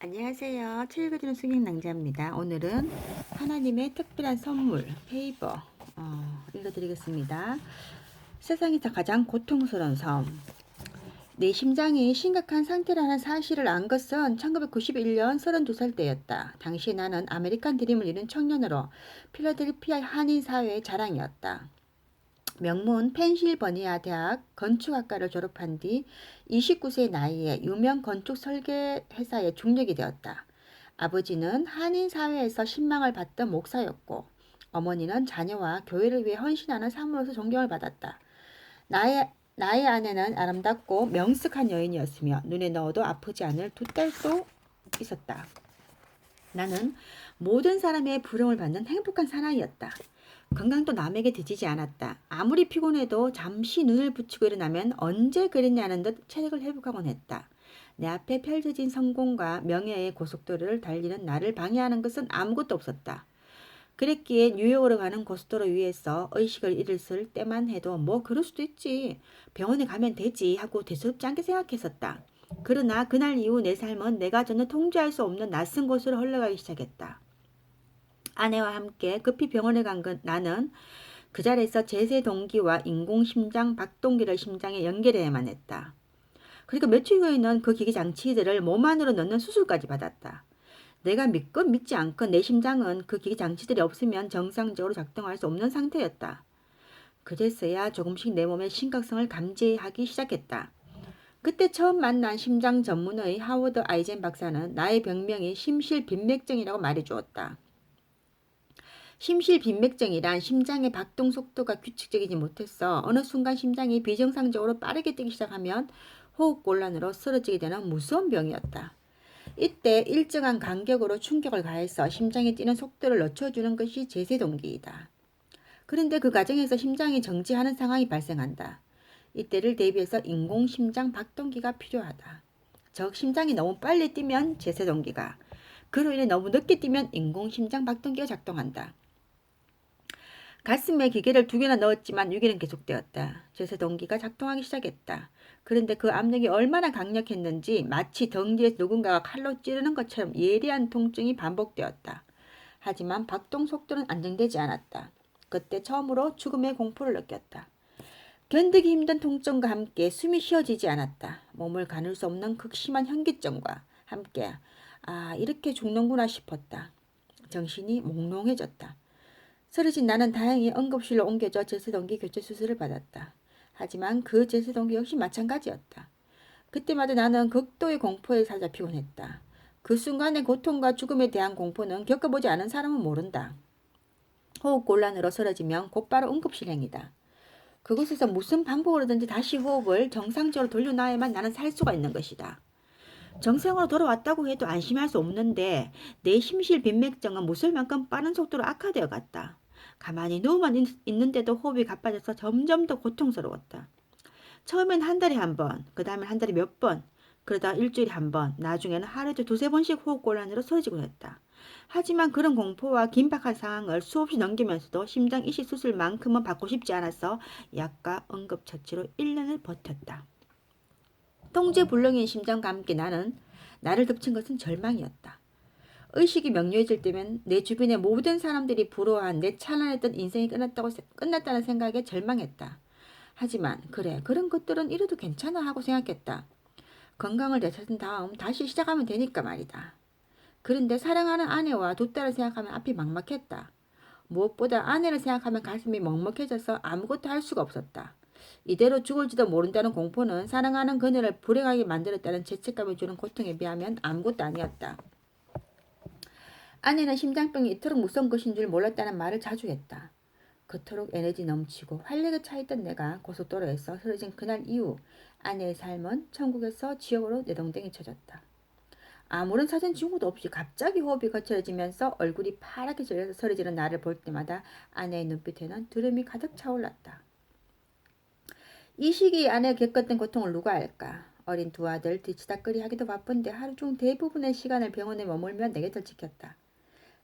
안녕하세요. 책 읽어주는 승객 낭자입니다. 오늘은 하나님의 특별한 선물, 페이버 읽어드리겠습니다. 세상에서 가장 고통스러운 삶. 내 심장이 심각한 상태라는 사실을 안 것은 1991년 32살 때였다. 당시 나는 아메리칸 드림을 이룬 청년으로 필라델피아 한인사회의 자랑이었다. 명문 펜실버니아 대학 건축학과를 졸업한 뒤 29세 나이에 유명 건축 설계 회사에 중력이 되었다. 아버지는 한인 사회에서 신망을 받던 목사였고 어머니는 자녀와 교회를 위해 헌신하는 사모로서 존경을 받았다. 나의 아내는 아름답고 명숙한 여인이었으며 눈에 넣어도 아프지 않을 두 딸도 있었다. 나는 모든 사람의 부러움을 받는 행복한 사나이였다. 건강도 남에게 뒤지지 않았다. 아무리 피곤해도 잠시 눈을 붙이고 일어나면 언제 그랬냐는 듯 체력을 회복하곤 했다. 내 앞에 펼쳐진 성공과 명예의 고속도로를 달리는 나를 방해하는 것은 아무것도 없었다. 그랬기에 뉴욕으로 가는 고속도로 위에서 의식을 잃었을 때만 해도 뭐 그럴 수도 있지. 병원에 가면 되지 하고 대수롭지 않게 생각했었다. 그러나 그날 이후 내 삶은 내가 전혀 통제할 수 없는 낯선 곳으로 흘러가기 시작했다. 아내와 함께 급히 병원에 간 나는 그 자리에서 제세 동기와 인공심장 박동기를 심장에 연결해야만 했다. 그러니까 며칠 후에는 그 기계 장치들을 몸 안으로 넣는 수술까지 받았다. 내가 믿건 믿지 않건 내 심장은 그 기계 장치들이 없으면 정상적으로 작동할 수 없는 상태였다. 그제서야 조금씩 내 몸의 심각성을 감지하기 시작했다. 그때 처음 만난 심장 전문의 하워드 아이젠 박사는 나의 병명이 심실빈맥증이라고 말해주었다. 심실빈맥증이란 심장의 박동 속도가 규칙적이지 못해서 어느 순간 심장이 비정상적으로 빠르게 뛰기 시작하면 호흡곤란으로 쓰러지게 되는 무서운 병이었다. 이때 일정한 간격으로 충격을 가해서 심장이 뛰는 속도를 늦춰주는 것이 제세동기이다. 그런데 그 과정에서 심장이 정지하는 상황이 발생한다. 이때를 대비해서 인공심장 박동기가 필요하다. 즉 심장이 너무 빨리 뛰면 제세동기가, 그로 인해 너무 늦게 뛰면 인공심장 박동기가 작동한다. 가슴에 기계를 2개나 넣었지만 유기는 계속되었다. 제세동기가 작동하기 시작했다. 그런데 그 압력이 얼마나 강력했는지 마치 등 뒤에서 누군가가 칼로 찌르는 것처럼 예리한 통증이 반복되었다. 하지만 박동 속도는 안정되지 않았다. 그때 처음으로 죽음의 공포를 느꼈다. 견디기 힘든 통증과 함께 숨이 쉬어지지 않았다. 몸을 가눌 수 없는 극심한 현기증과 함께 이렇게 죽는구나 싶었다. 정신이 몽롱해졌다. 쓰러진 나는 다행히 응급실로 옮겨져 제세동기 교체 수술을 받았다. 하지만 그 제세동기 역시 마찬가지였다. 그때마다 나는 극도의 공포에 사로잡히곤 했다. 그 순간의 고통과 죽음에 대한 공포는 겪어보지 않은 사람은 모른다. 호흡곤란으로 쓰러지면 곧바로 응급실행이다. 그곳에서 무슨 방법으로든지 다시 호흡을 정상적으로 돌려놔야만 나는 살 수가 있는 것이다. 정상으로 돌아왔다고 해도 안심할 수 없는데 내 심실빈맥증은 무술만큼 빠른 속도로 악화되어 갔다. 가만히 누워만 있는데도 호흡이 가빠져서 점점 더 고통스러웠다. 처음엔 한 달에 한 번, 그 다음엔 한 달에 몇 번, 그러다 일주일에 한 번, 나중에는 하루에도 2~3번씩 호흡곤란으로 쓰러지곤 했다. 하지만 그런 공포와 긴박한 상황을 수없이 넘기면서도 심장 이식 수술만큼은 받고 싶지 않아서 약과 응급처치로 1년을 버텼다. 통제불능인 심장과 함께 나를 덮친 것은 절망이었다. 의식이 명료해질 때면 내 주변의 모든 사람들이 부러워한 내 찬란했던 인생이 끝났다는 생각에 절망했다. 하지만 그런 것들은 이래도 괜찮아 하고 생각했다. 건강을 되찾은 다음 다시 시작하면 되니까 말이다. 그런데 사랑하는 아내와 2딸을 생각하면 앞이 막막했다. 무엇보다 아내를 생각하면 가슴이 먹먹해져서 아무것도 할 수가 없었다. 이대로 죽을지도 모른다는 공포는 사랑하는 그녀를 불행하게 만들었다는 죄책감이 주는 고통에 비하면 아무것도 아니었다. 아내는 심장병이 이토록 무서운 것인 줄 몰랐다는 말을 자주 했다. 그토록 에너지 넘치고 활력에 차있던 내가 고속도로에서 쓰러진 그날 이후 아내의 삶은 천국에서 지옥으로 내동댕이 쳐졌다. 아무런 사전 징후도 없이 갑자기 호흡이 거칠어지면서 얼굴이 파랗게 질려서 쓰러지는 나를 볼 때마다 아내의 눈빛에는 두려움이 가득 차올랐다. 이 시기에 아내가 겪었던 고통을 누가 알까? 어린 2아들 뒤치다꺼리 하기도 바쁜데 하루 중 대부분의 시간을 병원에 머물며 내 곁을 지켰다.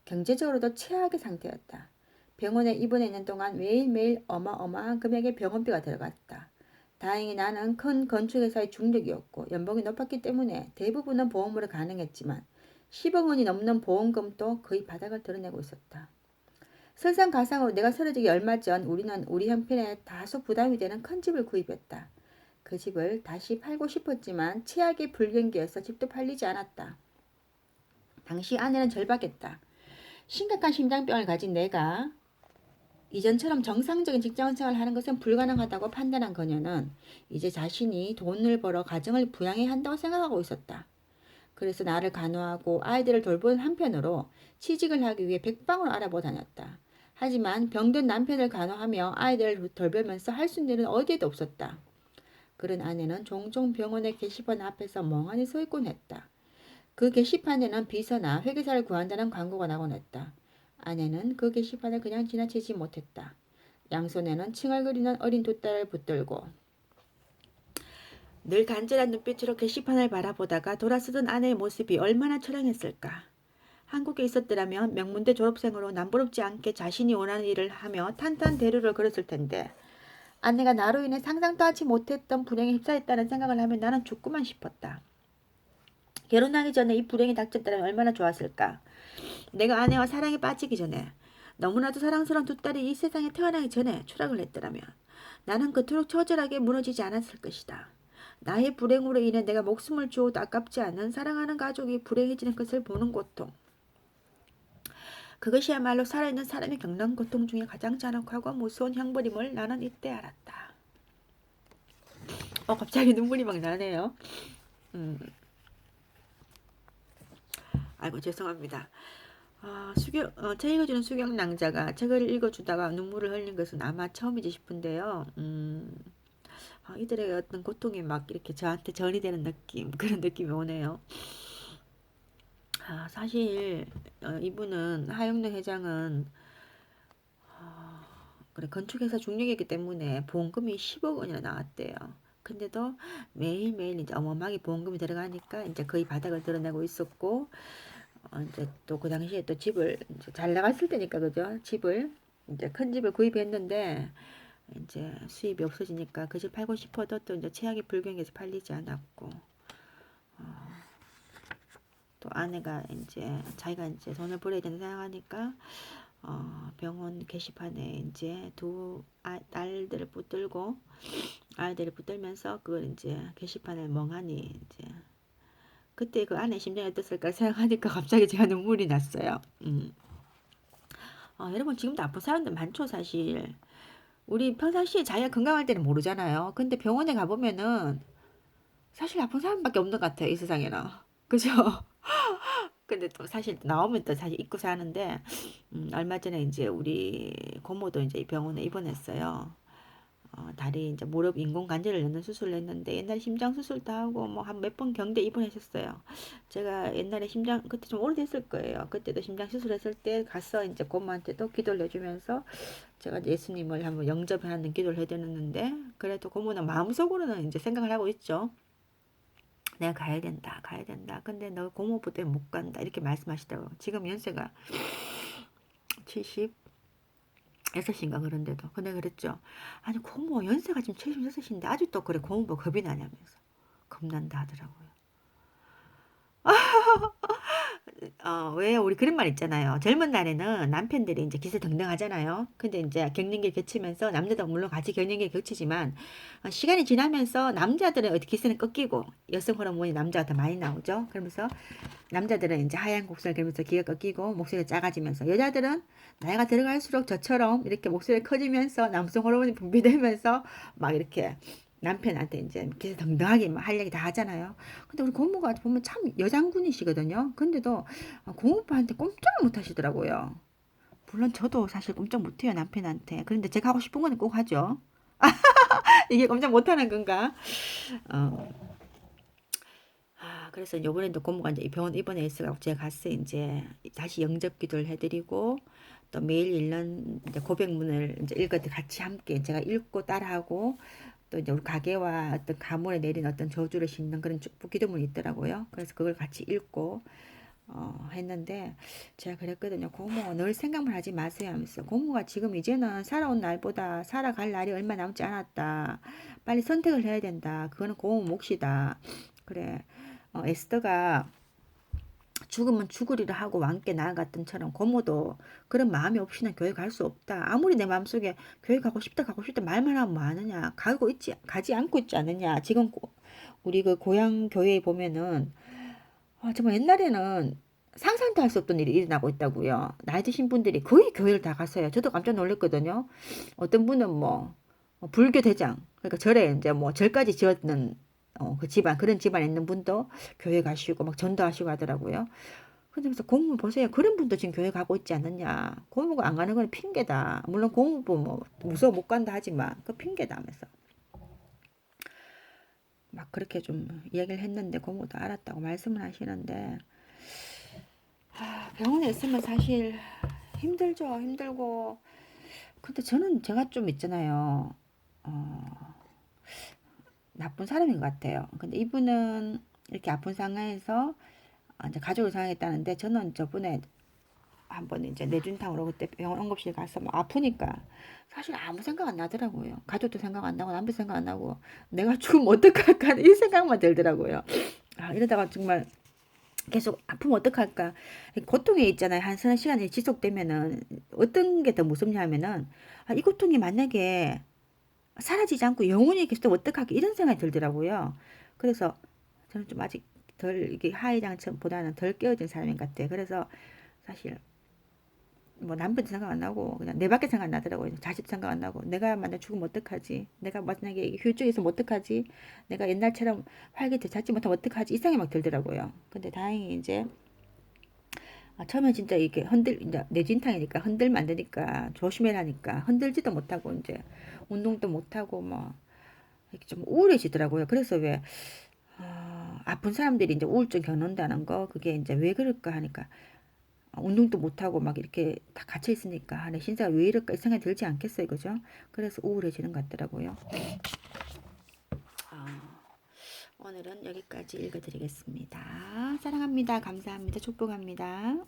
경제적으로도 최악의 상태였다. 병원에 입원해 있는 동안 매일매일 어마어마한 금액의 병원비가 들어갔다. 다행히 나는 큰 건축회사의 중력이었고 연봉이 높았기 때문에 대부분은 보험으로 가능했지만 10억 원이 넘는 보험금도 거의 바닥을 드러내고 있었다. 설상가상으로 내가 쓰러지기 얼마 전 우리는 우리 형편에 다소 부담이 되는 큰 집을 구입했다. 그 집을 다시 팔고 싶었지만 최악의 불경기여서 집도 팔리지 않았다. 당시 아내는 절박했다. 심각한 심장병을 가진 내가 이전처럼 정상적인 직장생활을 하는 것은 불가능하다고 판단한 그녀는 이제 자신이 돈을 벌어 가정을 부양해야 한다고 생각하고 있었다. 그래서 나를 간호하고 아이들을 돌보는 한편으로 취직을 하기 위해 백방으로 알아보고 다녔다. 하지만 병든 남편을 간호하며 아이들을 돌보면서 할 수 있는 일은 어디에도 없었다. 그런 아내는 종종 병원의 게시판 앞에서 멍하니 서 있곤 했다. 그 게시판에는 비서나 회계사를 구한다는 광고가 나곤 했다. 아내는 그 게시판을 그냥 지나치지 못했다. 양손에는 칭얼거리는 어린 두 딸을 붙들고 늘 간절한 눈빛으로 게시판을 바라보다가 돌아서던 아내의 모습이 얼마나 처량했을까. 한국에 있었더라면 명문대 졸업생으로 남부럽지 않게 자신이 원하는 일을 하며 탄탄 대로를 걸었을 텐데 아내가 나로 인해 상상도 하지 못했던 불행에 휩싸였다는 생각을 하면 나는 죽구만 싶었다. 결혼하기 전에 이 불행이 닥쳤다면 얼마나 좋았을까. 내가 아내와 사랑에 빠지기 전에 너무나도 사랑스러운 두 딸이 이 세상에 태어나기 전에 추락을 했더라면 나는 그토록 처절하게 무너지지 않았을 것이다. 나의 불행으로 인해 내가 목숨을 주어도 아깝지 않은 사랑하는 가족이 불행해지는 것을 보는 고통. 그것이야말로 살아있는 사람이 겪는 고통 중에 가장 잔혹하고 무서운 형벌임을 나는 이때 알았다. 갑자기 눈물이 막 나네요. 아이고 죄송합니다. 책 읽어주는 수경 낭자가 책을 읽어주다가 눈물을 흘린 것은 아마 처음이지 싶은데요. 이들의 어떤 고통이 막 이렇게 저한테 전이 되는 느낌, 그런 느낌이 오네요. 사실 이분은 하영래 회장은 그래 건축회사 중립이기 때문에 보험금이 10억 원이나 나왔대요. 근데도 매일매일 이제 어마어마하게 보험금이 들어가니까 이제 거의 바닥을 드러내고 있었고 이제 또 그 당시에 또 집을 이제 잘 나갔을 때니까 그죠? 집을 이제 큰 집을 구입했는데 이제 수입이 없어지니까 그 집 팔고 싶어도 또 이제 최악의 불경에서 팔리지 않았고 또 아내가 이제 자기가 이제 돈을 벌어야 된다 생각하니까 병원 게시판에 이제 두 딸들을 붙들고 아이들을 붙들면서 그걸 이제 게시판을 멍하니 이제 그때 그 아내 심정이 어땠을까 생각하니까 갑자기 제가 눈물이 났어요. 여러분 지금도 아픈 사람들 많죠 사실. 우리 평상시에 자기가 건강할 때는 모르잖아요. 근데 병원에 가보면은 사실 아픈 사람밖에 없는 것 같아요 이 세상에는. 그죠? 근데 또 사실 나오면 또 사실 잊고 사는데 얼마 전에 이제 우리 고모도 이제 이 병원에 입원했어요. 다리 이제 무릎 인공 관절을 넣는 수술을 했는데 옛날에 심장 수술도 하고 뭐 한 몇 번 경대 입원했었어요. 제가 옛날에 심장 그때 좀 오래됐을 거예요. 그때도 심장 수술했을 때 가서 이제 고모한테도 기도를 해주면서 제가 예수님을 한번 영접하는 기도를 해드렸는데 그래도 고모는 마음속으로는 이제 생각을 하고 있죠. 내가 가야 된다, 가야 된다. 근데 너 고모부 때문에 못 간다. 이렇게 말씀하시더라고요. 지금 연세가 76인가 그런데도. 근데 그랬죠. 아니, 고모 연세가 지금 76인데 아직도 그래 고모부 겁이 나냐면서. 겁난다 하더라고요. 왜 우리 그런 말 있잖아요. 젊은 날에는 남편들이 이제 기세 등등하잖아요. 근데 이제 갱년기를 거치면서 남자도 물론 같이 갱년기를 거치지만 시간이 지나면서 남자들은 기세는 꺾이고 여성 호르몬이 남자가 더 많이 나오죠. 그러면서 남자들은 이제 하얀 곡선을 그리면서 기가 꺾이고 목소리가 작아지면서 여자들은 나이가 들어갈수록 저처럼 이렇게 목소리가 커지면서 남성 호르몬이 분비되면서 막 이렇게 남편한테 이제 기세등등하게 할 얘기 다 하잖아요. 근데 우리 고모가 보면 참 여장군이시거든요. 근데도 고모빠한테 꼼짝을 못 하시더라고요. 물론 저도 사실 꼼짝 못해요 남편한테. 그런데 제가 하고 싶은 거는 꼭 하죠. 이게 꼼짝 못하는 건가? 어. 그래서 요번에도 고모가 이제 병원 입원해 있어가지고 제가 갔어요. 이제 다시 영접 기도를 해드리고 또 매일 읽는 이제 고백문을 이제 읽어도 같이 함께 제가 읽고 따라하고 또 이제 우리 가게와 어떤 가문에 내린 어떤 저주를 싣는 그런 축복 기도문이 있더라고요. 그래서 그걸 같이 읽고 했는데 제가 그랬거든요. 고모 늘 생각만 하지 마세요 하면서 고모가 지금 이제는 살아온 날보다 살아갈 날이 얼마 남지 않았다. 빨리 선택을 해야 된다. 그거는 고모 몫이다. 그래. 에스더가 죽으면 죽으리라 하고 왕께 나아갔던처럼 고모도 그런 마음이 없이는 교회 갈 수 없다. 아무리 내 마음속에 교회 가고 싶다 가고 싶다 말만 하면 뭐 하느냐. 가지 않고 있지 않느냐. 지금 우리 그 고향 교회에 보면은 정말 옛날에는 상상도 할 수 없던 일이 일어나고 있다고요. 나이 드신 분들이 거의 교회를 다 갔어요. 저도 깜짝 놀랐거든요. 어떤 분은 뭐 불교 대장, 그러니까 절에 이제 뭐 절까지 지었는 그 집안, 그런 집안에 있는 분도 교회 가시고 막 전도하시고 하더라고요. 그래서 고모 보세요. 그런 분도 지금 교회 가고 있지 않느냐. 고모가 안 가는 건 핑계다. 물론 고모도 뭐 무서워 못 간다 하지만 그 핑계다 하면서 막 그렇게 좀 이야기를 했는데 고모도 알았다고 말씀을 하시는데 병원에 있으면 사실 힘들죠. 힘들고. 근데 제가 좀 있잖아요. 어, 나쁜 사람인 것 같아요. 근데 이분은 이렇게 아픈 상황에서 이제 가족을 상하겠다는데 저는 저번에 한번 이제 뇌진탕으로 그때 병원 응급실 가서 막 아프니까 사실 아무 생각 안 나더라고요. 가족도 생각 안 나고 남편 생각 안 나고 내가 죽으면 어떡할까 이 생각만 들더라고요. 이러다가 정말 계속 아프면 어떡할까. 고통이 있잖아요. 한 서너 시간이 지속되면은 어떤 게 더 무섭냐 하면은 이 고통이 만약에 사라지지 않고 영원히 계속 어떡할까 이런 생각이 들더라고요. 그래서 저는 좀 아직 덜 이게 하회장보다는 덜 깨어진 사람인 것 같아요. 그래서 사실 뭐 남편도 생각 안 나고 그냥 내 밖에 생각 안 나더라고요. 자식도 생각 안 나고 내가 만약 죽으면 어떡하지? 내가 만약에 휴직에 있으면 어떡하지? 내가 옛날처럼 활기 되찾지 못하면 어떡하지? 이 생각이 막 들더라고요. 근데 다행히 이제 처음에 진짜 이게 이제 뇌진탕이니까 흔들면 안 되니까 조심해라니까 흔들지도 못하고 이제 운동도 못하고 뭐 이렇게 좀 우울해지더라고요. 그래서 왜 아픈 사람들이 이제 우울증 겪는다는 거 그게 이제 왜 그럴까 하니까 운동도 못하고 막 이렇게 다 갇혀 있으니까 내 신사가 왜 이럴까 이 생각이 들지 않겠어요, 그죠? 그래서 우울해지는 것 같더라고요. 오늘은 여기까지 읽어드리겠습니다. 사랑합니다. 감사합니다. 축복합니다.